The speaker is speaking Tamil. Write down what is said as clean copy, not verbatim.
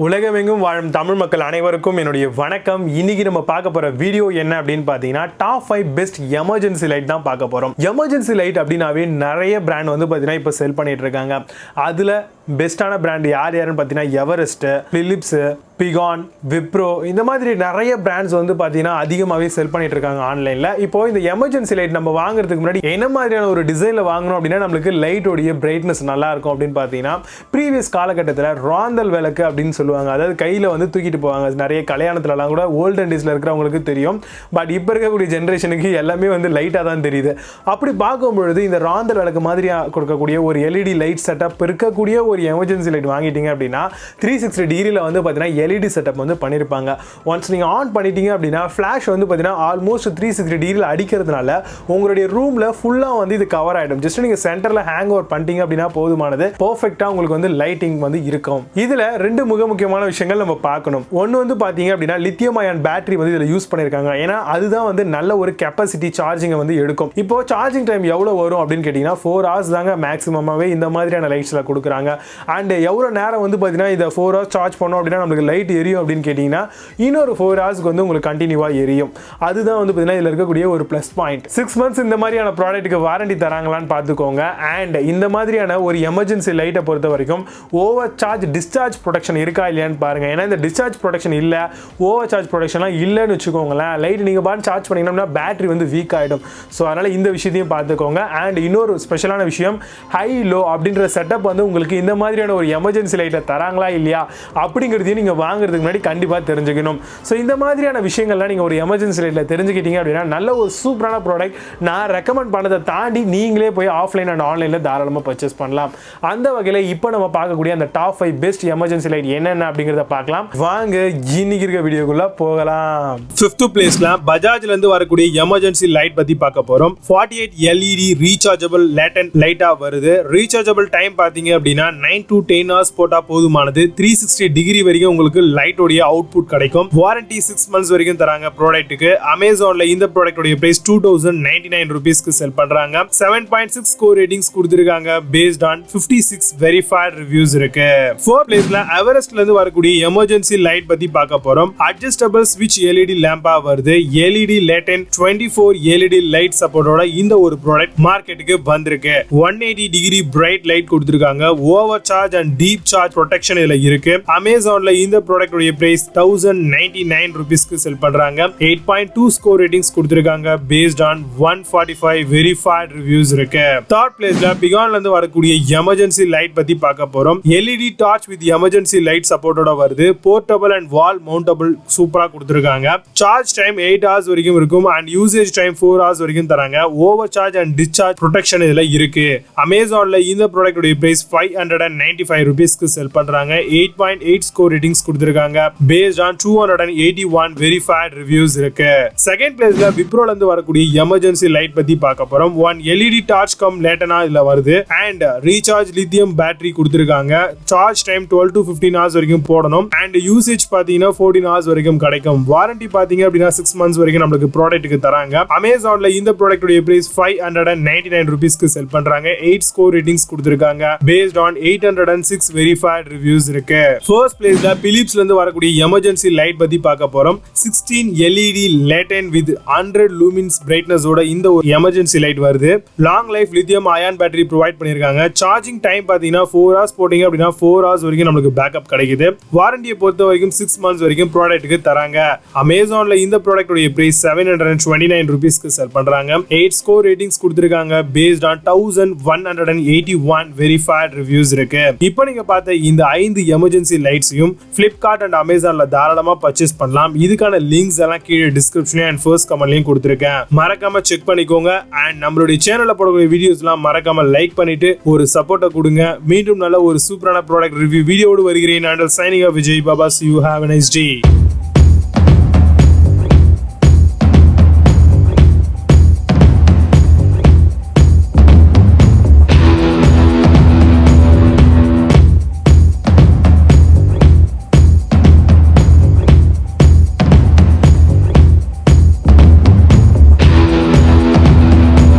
உலகமெங்கும் வாழும் தமிழ் மக்கள் அனைவருக்கும் என்னுடைய வணக்கம். இன்னைக்கு நம்ம பார்க்க போற வீடியோ என்ன அப்படின்னு பார்த்தீங்கன்னா டாப் 5 பெஸ்ட் எமர்ஜென்சி லைட் தான் பார்க்க போறோம். எமர்ஜென்சி லைட் அப்படின்னாவே நிறைய பிராண்ட் வந்து பார்த்தீங்கன்னா இப்போ செல் பண்ணிட்டு இருக்காங்க. அதுல பெஸ்ட்டான பிராண்ட் யாருன்னு பார்த்தீங்கன்னா எவரெஸ்ட், பிலிப்ஸ், பிகான், விப்ரோ இந்த மாதிரி நிறைய பிராண்ட்ஸ் வந்து பார்த்தீங்கன்னா அதிகமாகவே செல் பண்ணிட்டு இருக்காங்க ஆன்லைனில். இப்போ இந்த எமர்ஜென்சி லைட் நம்ம வாங்குறதுக்கு முன்னாடி என்ன மாதிரியான ஒரு டிசைனில் வாங்கணும் அப்படின்னா நம்மளுக்கு லைட்டோடைய பிரைட்னஸ் நல்லா இருக்கும் அப்படின்னு பார்த்தீங்கன்னா ப்ரீவியஸ் காலகட்டத்தில் ராந்தல் விளக்கு அப்படின்னு சொல்லுவாங்க. அதாவது கையில் வந்து தூக்கிட்டு போவாங்க. நிறைய கல்யாணத்துலலாம் கூட ஓல்டன் டேஸில் இருக்கிறவங்களுக்கு தெரியும். பட் இப்போ இருக்கக்கூடிய ஜென்ரேஷனுக்கு எல்லாமே வந்து லைட்டாக தான் தெரியுது. அப்படி பார்க்கும்பொழுது இந்த ராந்தல் விளக்கு மாதிரி கொடுக்கக்கூடிய ஒரு எல்இடி லைட் செட்டப் இருக்கக்கூடிய ஒரு எமர்ஜென்சி லைட் வாங்கிட்டீங்க அப்படின்னா 360 டிகிரியில் வந்து பார்த்தீங்கன்னா எல்இடி செட்டப் வந்து பண்ணியிருப்பாங்க. ஒன்ஸ் நீங்கள் ஆன் பண்ணிட்டீங்க அப்படின்னா ஃப்ளாஷ் வந்து பார்த்தீங்கன்னா ஆல்மோஸ்ட் 360 டிகிரியில் அடிக்கிறதுனால உங்களுடைய ரூமில் ஃபுல்லாக வந்து இது கவர் ஆகிடும். ஜஸ்ட் நீங்கள் சென்டரில் ஹேங் ஓவர் பண்ணிட்டீங்க அப்படின்னா போதுமானது. பர்ஃபெக்டாக உங்களுக்கு வந்து லைட்டிங் வந்து இருக்கும். இதில் ரெண்டு முக்கியமான விஷயங்கள் நம்ம பார்க்கணும். ஒன்று வந்து பார்த்தீங்க அப்படின்னா லித்தியம் அயான் பேட்டரி வந்து இதில் யூஸ் பண்ணியிருக்காங்க. ஏன்னா அதுதான் வந்து நல்ல ஒரு கெப்பாசிட்டி சார்ஜிங்கை வந்து எடுக்கும். இப்போ சார்ஜிங் டைம் எவ்வளோ வரும் அப்படின்னு கேட்டிங்கன்னா 4 hours தாங்க மேக்ஸிமமாகவே இந்த மாதிரியான லைட்ஸில் கொடுக்குறாங்க. அண்ட் எவ்வளோ நேரம் வந்து பார்த்தீங்கன்னா இதை 4 hours சார்ஜ் பண்ணோம் அப்படின்னா நம்மளுக்கு லைட் எரியும் அப்படின்னு கேட்டிங்கன்னா இன்னொரு 4 hours வந்து உங்களுக்கு கண்டினியூவாக எரியும். அதுதான் வந்து பார்த்தீங்கன்னா இதில் இருக்கக்கூடிய ஒரு ப்ளஸ் பாயிண்ட். 6 months இந்த மாதிரியான ப்ராடக்ட்டுக்கு வாரண்டி தராங்களான்னு பார்த்துக்கோங்க. அண்ட் இந்த மாதிரியான ஒரு எமர்ஜென்சி லைட்டை பொறுத்த வரைக்கும் ஓவர் சார்ஜ் டிஸ்சார்ஜ் ப்ரொடெக்ஷன் இருக்கா இல்லையான்னு பாருங்க. ஏன்னா இந்த டிஸ்சார்ஜ் ப்ரொடெக்ஷன் இல்லை, ஓவர் சார்ஜ் ப்ரொடெக்ஷன்லாம் இல்லைன்னு வச்சுக்கோங்களேன், லைட் நீங்கள் பாட்டு சார்ஜ் பண்ணிங்கன்னா பேட்டரி வந்து வீக் ஆகிடும். ஸோ அதனால் இந்த விஷயத்தையும் பார்த்துக்கோங்க. அண்ட் இன்னொரு ஸ்பெஷலான விஷயம், ஹை லோ அப்படின்ற செட்டப் வந்து உங்களுக்கு இந்த மாதிரியான ஒரு எமர்ஜென்சி லைட்டை தராங்களா இல்லையா அப்படிங்கிறதையும் நீங்கள் வாங்குறதுக்கு முன்னாடி கண்டிப்பாக தெரிஞ்சுக்கணும். ஸோ இந்த மாதிரியான விஷயங்கள்லாம் நீங்கள் ஒரு எமர்ஜென்சி லைட்டில் தெரிஞ்சுக்கிட்டீங்க அப்படின்னா நல்ல ஒரு சூப்பரான ப்ராடக்ட். நான் ரெக்கமெண்ட் பண்ணதை தாண்டி நீங்களே போய் ஆஃப்லைன் அண்ட் ஆன்லைனில் தாராளமாக பர்ச்சேஸ் பண்ணலாம். அந்த வகையில் இப்போ நம்ம பார்க்கக்கூடிய அந்த டாப் 5 பெஸ்ட் எமர்ஜென்சி லைட் என்னென்ன அப்படிங்கிறத பார்க்கலாம். வாங்க இன்னைக்கு இருக்க வீடியோக்குள்ள போகலாம். 5th பிளேஸ்ல பஜாஜ்ல இருந்து வரக்கூடிய எமர்ஜென்சி லைட் பத்தி பார்க்க போறோம். 48 LED ரீசார்ஜபிள் லேட்டன்ட் லைட்டா வருது. ரீசார்ஜபிள் டைம் பாத்தீங்க அப்படின்னா 9 to 10 hours போட்டா போதுமானது. 360 டிகிரி வரைக்கும் உங்களுக்கு லைட்டோடைய அவுட்புட் கிடைக்கும். வாரண்டி 6 months வரைக்கும் தராங்க ப்ராடக்ட்டுக்கு. அமேசான்ல இந்த ப்ராடக்ட்டோட பிரைஸ் 2099 ரூபீஸ்க்கு செல் பண்றாங்க. 7.6 ஸ்கோர் ரேட்டிங்ஸ் கொடுத்திருக்காங்க. பேஸ்ட் ஆன் 56 வெரிஃபைட் ரிவ்யூஸ் இருக்கு. 4th பிளேஸ்ல எவரெஸ்ட்ல இருந்து வரக்கூடிய எமர்ஜென்சி லைட் பத்தி பார்க்க போறோம். அட்ஜஸ்டபிள் ஸ்விட்ச் LED லேம்பா வருது. LED லேட்டன்ட் 24 LED லைட் சப்போர்ட்டோட இந்த ஒரு ப்ராடக்ட் மார்க்கெட்டுக்கு வந்திருக்கு. 180 டிகிரி பிரைட் லைட் கொடுத்திருக்காங்க. Over charge and deep charge protection இதுல இருக்கு. அமேசான்ல இந்த ப்ராடக்ட் உடைய பிரைஸ் 1099 ரூபீஸ்க்கு செல் பண்றாங்க. 8.2 ஸ்கோர் ரேட்டிங்ஸ் கொடுத்திருக்காங்க. பேஸ்ட் ஆன் 145 வெரிஃபைட் ரிவ்யூஸ் இருக்கு. 3rd பிளேஸ்ல பிகான்ல இருந்து வரக்கூடிய எமர்ஜென்சி லைட் பத்தி பார்க்க போறோம். LED torch with emergency light சப்போர்ட்டோட வருது. போர்ட்டபிள் அண்ட் வால் மவுண்டபிள் சூப்பரா கொடுத்திருக்காங்க. சார்ஜ் டைம் 8 hours வரைக்கும் இருக்கும் அண்ட் யூசேஜ் டைம் 4 hours வரைக்கும் தராங்க. Over charge and discharge protection இதுல இருக்கு. அமேசான்ல இந்த ப்ராடக்ட் உடைய பிரைஸ் 595 ரூபீஸ்க்கு செல் பண்றாங்க. 8.8 ஸ்கோர் ரேட்டிங்ஸ் கொடுத்திருக்காங்க. பேஸ்ட் ஆன் 281 வெரிஃபைட் ரிவ்யூஸ் இருக்கு. 2nd பிளேஸ்ல விப்ரோல இருந்து வரக்கூடிய எமர்ஜென்சி லைட் பத்தி பார்க்க போறோம். 1 LED டார்ச் கம் லேட்டனா இதுல வருது அண்ட் ரீசார்ஜ் லித்தியம் பேட்டரி கொடுத்திருக்காங்க. சார்ஜ் டைம் 12 to 15 hours வரைக்கும் போடணும் அண்ட் யூசேஜ் பாத்தீங்கன்னா 14 hours வரைக்கும் கிடைக்கும். வாரண்டி பாத்தீங்க அப்படின்னா 6 months வரைக்கும் நமக்கு ப்ராடக்ட்டுக்கு தராங்க. அமேசான்ல இந்த ப்ராடக்ட் உடைய பிரைஸ் 599 ரூபீஸ்க்கு செல் பண்றாங்க. 8 ஸ்கோர் ரேட்டிங்ஸ் கொடுத்திருக்காங்க. பேஸ்ட் ஆன் 806 வெரிஃபைட் ரிவ்யூஸ் இருக்கு. 1st பிளேஸ்ல பிலிப்ஸ்ல இருந்து வரக்கூடிய எமர்ஜென்சி லைட் பத்தி பார்க்க போறோம். 16 LED லேட்டன்ட் வித் 100 லூமின்ஸ் பிரைட்னஸ் ஓட இந்த ஒரு எமர்ஜென்சி லைட் வருது. Long life lithium ion battery provide பண்ணிருக்காங்க. சார்ஜிங் டைம் பாத்தீங்கன்னா 4 hours போட்டீங்க அப்படின்னா 4 hours வரைக்கும் நமக்கு பேக்கப் கிடைக்குது. வாரண்டியை பொறுத்த வரைக்கும் 6 months வரைக்கும் ப்ராடக்ட்டுக்கு தராங்க. அமேசான்ல இந்த ப்ராடக்ட் உடைய பிரைஸ் 729 ரூபீஸ்க்கு செல் பண்றாங்க. 8 ஸ்கோர் ரேட்டிங்ஸ் கொடுத்திருக்காங்க. பேஸ்ட் ஆன் 1181 வெரிஃபைட் ரிவ்யூஸ் இருக்கு. இப்போ நீங்க பார்த்த இந்த 5 எமர்ஜென்சி லைட்ஸையும் Flipkart அண்ட் அமேசான்ல தாராளமா பர்ச்சேஸ் பண்ணலாம். இதுக்கான லிங்க்ஸ் எல்லாம் கீழே டிஸ்கிரிப்ஷன்ல அண்ட் ஃபர்ஸ்ட் கமெண்ட்லயும் கொடுத்திருக்கேன். மறக்காம செக் பண்ணிக்கோங்க. அண்ட் நம்மளுடைய சேனல்ல போடக்கூடிய வீடியோஸ் எல்லாம் மறக்காம லைக் பண்ணிட்டு ஒரு சப்போர்ட்டை கொடுங்க. மீண்டும் நல்ல ஒரு சூப்பரான ப்ராடக்ட் ரிவ்யூ வீடியோடு வருகிறேன். And signing off Vijay Baba. See you, have a nice day.